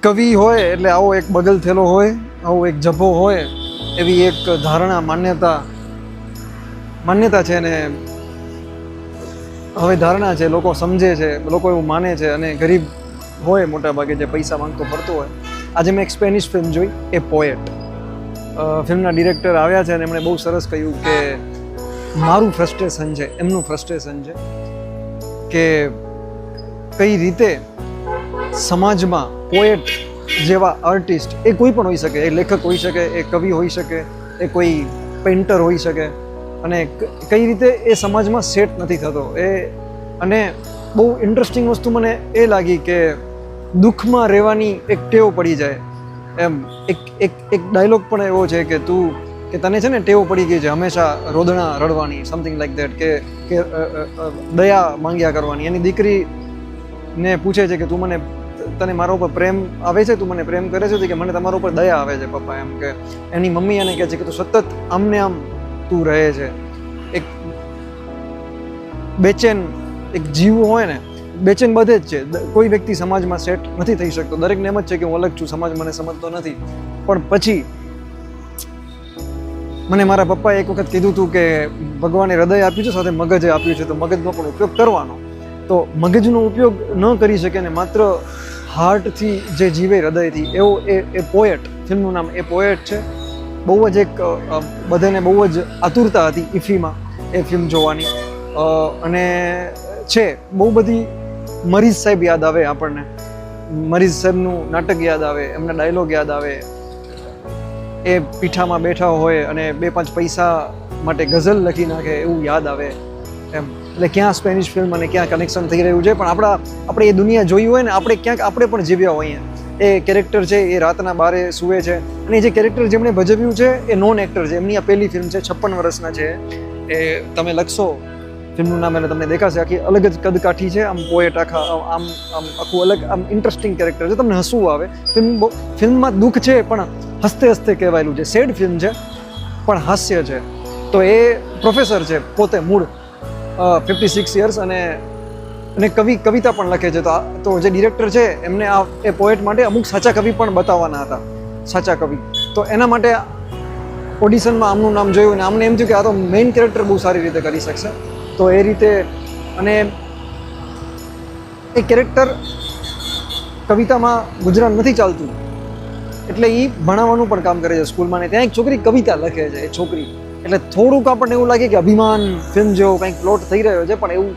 કવિ હોય એટલે આવો એક બગલ થેલો હોય, આવો એક જભો હોય, એવી એક ધારણા માન્યતા છે ને હવે ધારણા છે, લોકો સમજે છે, લોકો એવું માને છે. અને ગરીબ હોય મોટા ભાગે જે પૈસા માંગતો પડતો હોય. આજે મેં એક સ્પેનિશ ફિલ્મ જોઈ, એ પોએટ. ફિલ્મના ડિરેક્ટર આવ્યા છે અને એમણે બહુ સરસ કહ્યું કે મારું ફ્રસ્ટ્રેશન છે, એમનું ફ્રસ્ટ્રેશન છે કે કઈ રીતે સમાજમાં પોએટ જેવા આર્ટિસ્ટ, એ કોઈ પણ હોઈ શકે, એ લેખક હોઈ શકે, એ કવિ હોઈ શકે, એ કોઈ પેઇન્ટર હોઈ શકે, અને કઈ રીતે એ સમાજમાં સેટ નથી થતો. અને બહુ ઇન્ટરેસ્ટિંગ વસ્તુ મને એ લાગી કે દુઃખમાં રહેવાની એક ટેવ પડી જાય એમ. એક ડાયલોગ પણ એવો છે કે તને છે ને ટેવ પડી ગઈ છે હંમેશા રોદણા રડવાની, સમથિંગ લાઈક દેટ, કે દયા માંગ્યા કરવાની. એની દીકરીને પૂછે છે કે તને મારા ઉપર પ્રેમ આવે છે, તું મને પ્રેમ કરે છે? કે મને તમારા ઉપર દયા આવે છે પપ્પા, એમ કે. એની મમ્મી એને કહે છે કે તું સતત આમને આમ તું રહે છે. એક બેચેન એક જીવ હોય ને, બેચેન બધે જ છે. કોઈ વ્યક્તિ સમાજમાં સેટ નથી થઈ શકતો. દરેકને એમ જ છે કે હું અલગ છું, સમાજ મને સમજતો નથી. પણ પછી મને મારા પપ્પાએ એક વખત કીધું હતું કે ભગવાને હૃદય આપ્યું છે, સાથે મગજ આપ્યું છે, તો મગજનો પણ ઉપયોગ કરવાનો. તો મગજનો ઉપયોગ ન કરી શકે ને માત્ર હાર્ટથી જે જીવે, હૃદયથી, એવો એ પોએટ. ફિલ્મનું નામ એ પોએટ છે. બહુ જ એક બધાને બહુ જ આતુરતા હતી ઇફીમાં એ ફિલ્મ જોવાની. અને છે બહુ બધી. મરીઝ સાહેબ યાદ આવે આપણને, મરીઝ સાહેબનું નાટક યાદ આવે, એમના ડાયલોગ યાદ આવે. એ પીઠામાં બેઠા હોય અને 2-5 પૈસા માટે ગઝલ લખી નાખે એવું યાદ આવે એમ. એટલે ક્યાં સ્પેનિશ ફિલ્મ અને ક્યાં કનેક્શન થઈ રહ્યું છે. પણ આપણે એ દુનિયા જોઈ હોય ને, આપણે પણ જીવ્યા હોઈએ. એ કેરેક્ટર છે એ રાતના 12 સૂવે છે, અને જે કેરેક્ટર જેમણે ભજવ્યું છે એ નોન એક્ટર છે. એમની આ પહેલી ફિલ્મ છે, 56 વર્ષના છે. એ તમે લખશો ફિલ્મનું નામ એટલે તમને દેખાશે. આખી અલગ જ કદકાઠી છે, આમ પોએટ, આમ આખું અલગ, આમ ઇન્ટરેસ્ટિંગ કેરેક્ટર છે. તમને હસવું આવે. ફિલ્મમાં દુઃખ છે પણ હસતે હસતે કહેવાયેલું છે. સેડ ફિલ્મ છે પણ હાસ્ય છે. તો એ પ્રોફેસર છે પોતે, મૂળ 56 યર્સ, અને કવિતા પણ લખે છે. તો જે ડિરેક્ટર છે એમને એ પોએટ માટે અમુક સાચા કવિ પણ બતાવવાના હતા, સાચા કવિ. તો એના માટે ઓડિશનમાં આમનું નામ જોયું અને આમને એમ થયું કે આ તો મેઇન કેરેક્ટર બહુ સારી રીતે કરી શકશે. તો એ રીતે, અને એ કેરેક્ટર કવિતામાં ગુજરાન નથી ચાલતું એટલે એ ભણાવવાનું પણ કામ કરે છે સ્કૂલમાં. ને ત્યાં એક છોકરી કવિતા લખે છે, એ છોકરી. એટલે થોડુંક આપણને એવું લાગે કે અભિમાન ફિલ્મ જેવો કંઈક પ્લોટ થઈ રહ્યો છે, પણ એવું